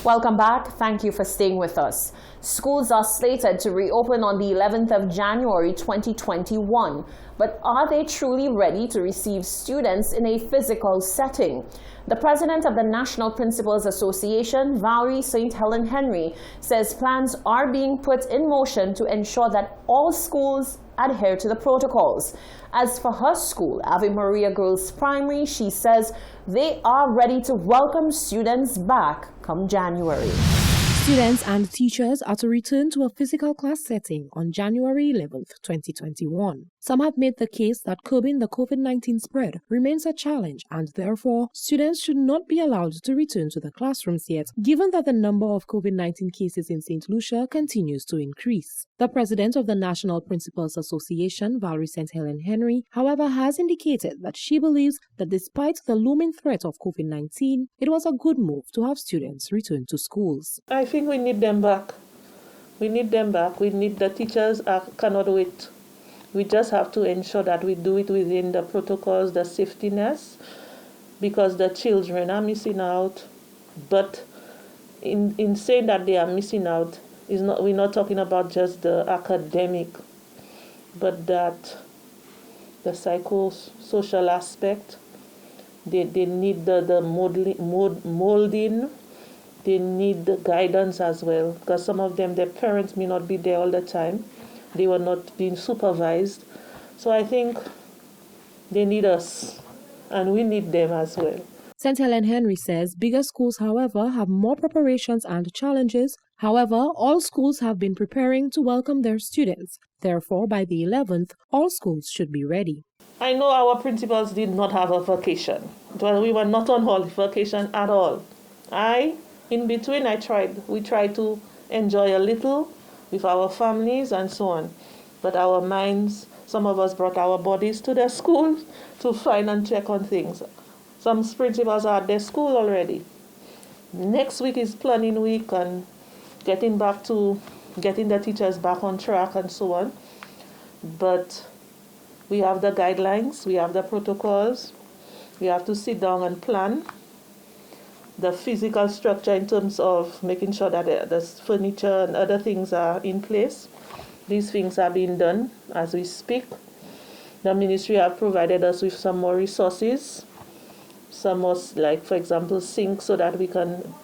Welcome back. Thank you for staying with us. Schools are slated to reopen on the 11th of January 2021, but are they truly ready to receive students in a physical setting? The president of the National Principals Association, Valerie St. Helen Henry, says plans are being put in motion to ensure that all schools adhere to the protocols. As for her school, Ave Maria Girls Primary, she says they are ready to welcome students back come January. Students and teachers are to return to a physical class setting on January 11th, 2021. Some have made the case that curbing the COVID-19 spread remains a challenge and therefore students should not be allowed to return to the classrooms yet, given that the number of COVID-19 cases in St. Lucia continues to increase. The president of the National Principals Association, Valerie St. Helen Henry, however, has indicated that she believes that despite the looming threat of COVID-19, it was a good move to have students return to schools. I think we need them back. We need them back. We need the teachers cannot wait. We just have to ensure that we do it within the protocols, the safetiness, because the children are missing out. But in saying that they are missing out, we're not talking about just the academic, but that the psychosocial aspect. They need the molding. They need the guidance as well, because some of them, their parents may not be there all the time. They were not being supervised. So I think they need us, and we need them as well. St. Helen Henry says bigger schools, however, have more preparations and challenges. However, all schools have been preparing to welcome their students. Therefore, by the 11th, all schools should be ready. I know our principals did not have a vacation. We were not on holiday vacation at all. In between, we tried to enjoy a little with our families and so on. But our minds, some of us brought our bodies to the school to find and check on things. Some principals are at their school already. Next week is planning week and getting the teachers back on track and so on. But we have the guidelines, we have the protocols. We have to sit down and plan the physical structure in terms of making sure that the furniture and other things are in place. These things are being done as we speak. The ministry have provided us with some more resources. Some more, like, for example, sinks, so that we can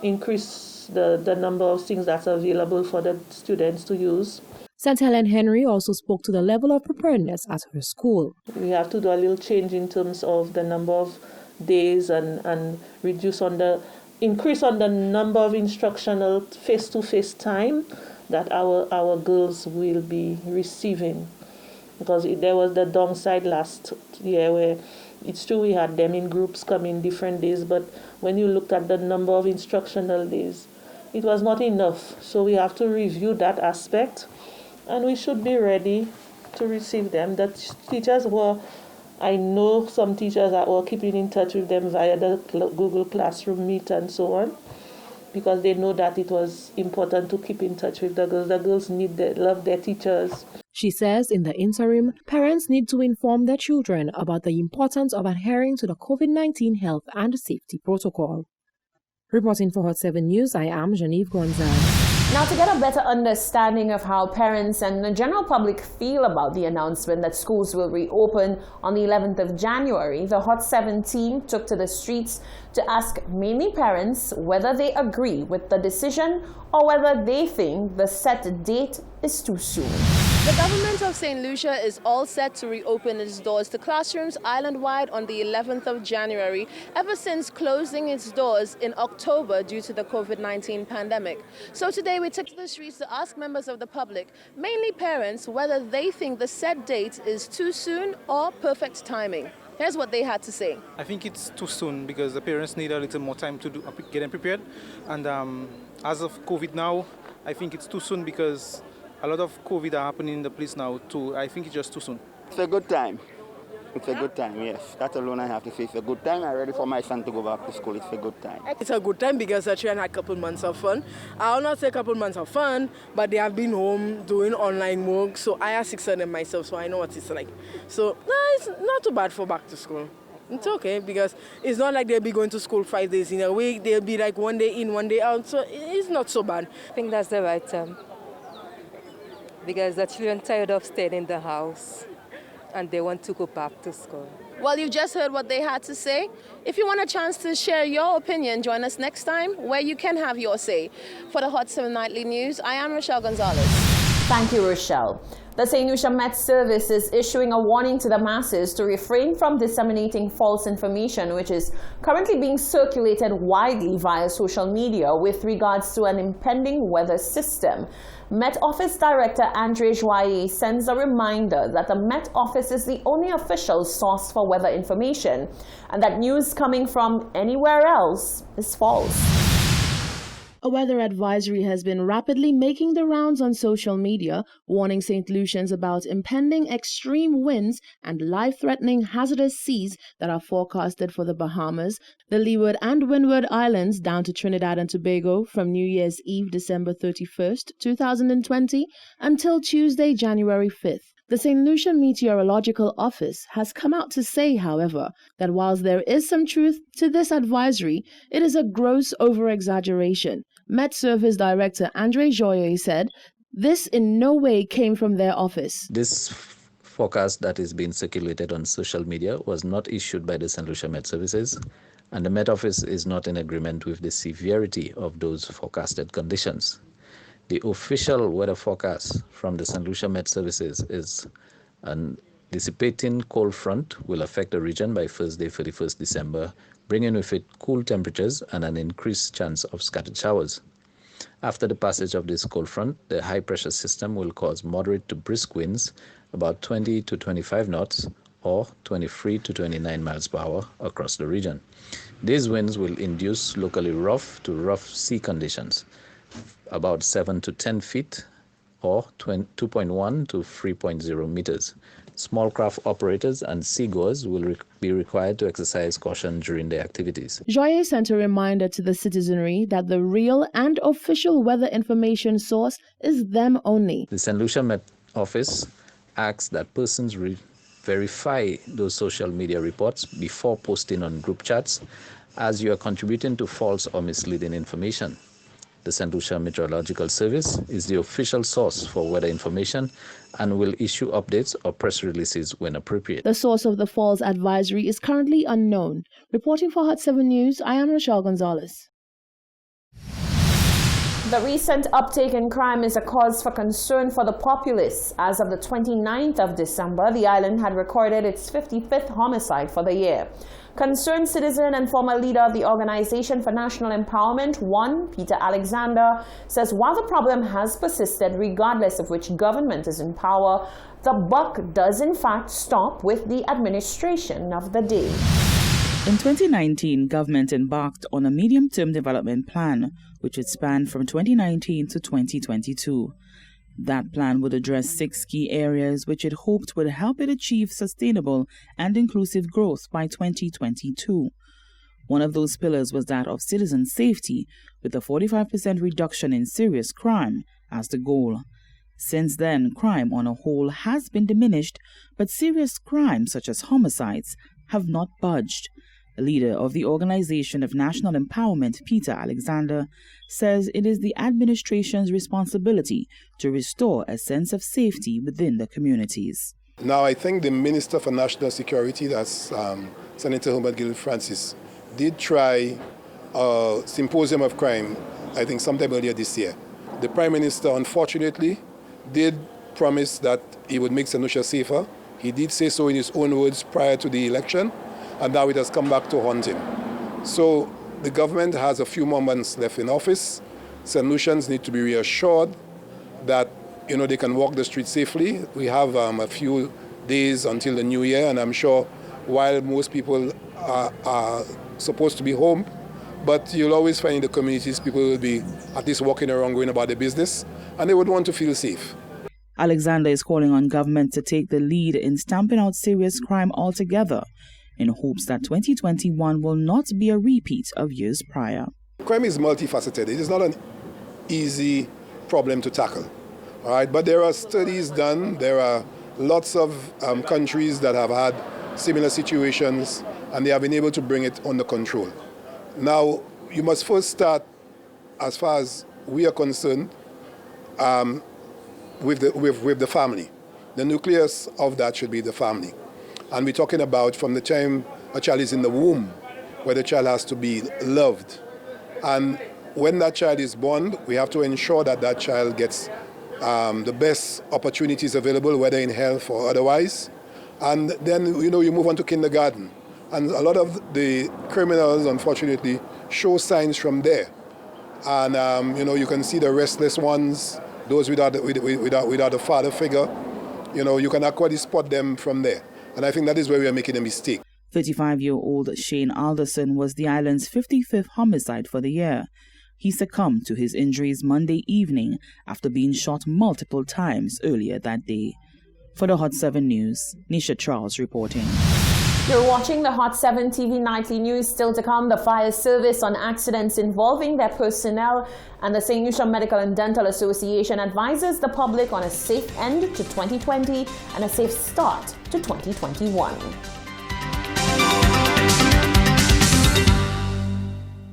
increase the number of sinks that's available for the students to use. St. Helen Henry also spoke to the level of preparedness at her school. We have to do a little change in terms of the number of days and increase on the number of instructional face-to-face time that our girls will be receiving. Because there was the downside last year where it's true we had them in groups coming different days, but when you looked at the number of instructional days, it was not enough. So we have to review that aspect, and we should be ready to receive them. The teachers I know some teachers were keeping in touch with them via the Google Classroom Meet and so on, because they know that it was important to keep in touch with the girls. The girls love their teachers. She says in the interim, parents need to inform their children about the importance of adhering to the COVID-19 health and safety protocol. Reporting for Hot 7 News, I am Genevieve Gonzalez. Now, to get a better understanding of how parents and the general public feel about the announcement that schools will reopen on the 11th of January, the Hot 7 team took to the streets to ask mainly parents whether they agree with the decision or whether they think the set date is too soon. The government of St. Lucia is all set to reopen its doors to classrooms island-wide on the 11th of January, ever since closing its doors in October due to the COVID-19 pandemic. So today we took to the streets to ask members of the public, mainly parents, whether they think the set date is too soon or perfect timing. Here's what they had to say. I think it's too soon because the parents need a little more time to get them prepared. And as of COVID now, I think it's too soon because a lot of COVID are happening in the place now too. I think it's just too soon. It's a good time. It's a good time, yes. That alone I have to say. It's a good time. I'm ready for my son to go back to school. It's a good time. It's a good time because I had a couple months of fun. I'll not say a couple months of fun, but they have been home doing online work. So I have 6 of them myself, so I know what it's like. So no, it's not too bad for back to school. It's okay because it's not like they'll be going to school 5 days in a week. They'll be like 1 day in, 1 day out. So it's not so bad. I think that's the right time because the children tired of staying in the house and they want to go back to school. Well, you just heard what they had to say. If you want a chance to share your opinion, join us next time where you can have your say. For the Hot 7 Nightly News, I am Rochelle Gonzalez. Thank you, Rochelle. The St. Lucia Met Service is issuing a warning to the masses to refrain from disseminating false information, which is currently being circulated widely via social media with regards to an impending weather system. Met Office Director Andre Joyer sends a reminder that the Met Office is the only official source for weather information and that news coming from anywhere else is false. A weather advisory has been rapidly making the rounds on social media, warning St. Lucians about impending extreme winds and life-threatening hazardous seas that are forecasted for the Bahamas, the Leeward and Windward Islands down to Trinidad and Tobago from New Year's Eve, December 31st, 2020, until Tuesday, January 5th. The St. Lucia Meteorological Office has come out to say, however, that whilst there is some truth to this advisory, it is a gross over-exaggeration. Met Service Director Andre Joyer said, this in no way came from their office. This forecast that is being circulated on social media was not issued by the St. Lucia Met Services, and the Met Office is not in agreement with the severity of those forecasted conditions. The official weather forecast from the St. Lucia Met Services is an dissipating cold front will affect the region by Thursday, 31st December, bringing with it cool temperatures and an increased chance of scattered showers. After the passage of this cold front, the high-pressure system will cause moderate to brisk winds, about 20 to 25 knots, or 23 to 29 miles per hour across the region. These winds will induce locally rough to rough sea conditions, about 7 to 10 feet or 2.1 to 3.0 meters. Small craft operators and seagoers will be required to exercise caution during their activities. Joyer sent a reminder to the citizenry that the real and official weather information source is them only. The St. Lucia Met Office asks that persons verify those social media reports before posting on group chats, as you are contributing to false or misleading information. The St. Lucia Meteorological Service is the official source for weather information and will issue updates or press releases when appropriate. The source of the false advisory is currently unknown. Reporting for Hot 7 News, I am Rochelle Gonzalez. The recent uptake in crime is a cause for concern for the populace. As of the 29th of December, the island had recorded its 55th homicide for the year. Concerned citizen and former leader of the Organization for National Empowerment, ONE, Peter Alexander, says while the problem has persisted regardless of which government is in power, the buck does in fact stop with the administration of the day. In 2019, government embarked on a medium-term development plan, which would span from 2019 to 2022. That plan would address 6 key areas which it hoped would help it achieve sustainable and inclusive growth by 2022. One of those pillars was that of citizen safety, with a 45% reduction in serious crime as the goal. Since then, crime on a whole has been diminished, but serious crimes such as homicides have not budged. The leader of the Organization of National Empowerment, Peter Alexander, says it is the administration's responsibility to restore a sense of safety within the communities. Now, I think the Minister for National Security, that's Senator Herbert Gill Francis, did try a symposium of crime, I think sometime earlier this year. The Prime Minister, unfortunately, did promise that he would make St. Lucia safer. He did say so in his own words prior to the election, and now it has come back to haunt him. So the government has a few more months left in office. St. Lucians need to be reassured that they can walk the streets safely. We have a few days until the new year, and I'm sure while most people are supposed to be home, but you'll always find in the communities people will be at least walking around going about their business, and they would want to feel safe. Alexander is calling on government to take the lead in stamping out serious crime altogether, in hopes that 2021 will not be a repeat of years prior. Crime is multifaceted. It is not an easy problem to tackle. All right, but there are studies done. There are lots of countries that have had similar situations and they have been able to bring it under control. Now, you must first start, as far as we are concerned, with the family. The nucleus of that should be the family. And we're talking about from the time a child is in the womb, where the child has to be loved. And when that child is born, we have to ensure that that child gets the best opportunities available, whether in health or otherwise. And then, you move on to kindergarten. And a lot of the criminals, unfortunately, show signs from there. And, you can see the restless ones, those without a father figure. You can actually spot them from there. And I think that is where we are making a mistake. 35-year-old Shane Alderson was the island's 55th homicide for the year. He succumbed to his injuries Monday evening after being shot multiple times earlier that day. For the Hot 7 News, Nisha Charles reporting. You're watching the Hot 7 TV Nightly News. Still to come, the fire service on accidents involving their personnel, and the St. Lucia Medical and Dental Association advises the public on a safe end to 2020 and a safe start to 2021.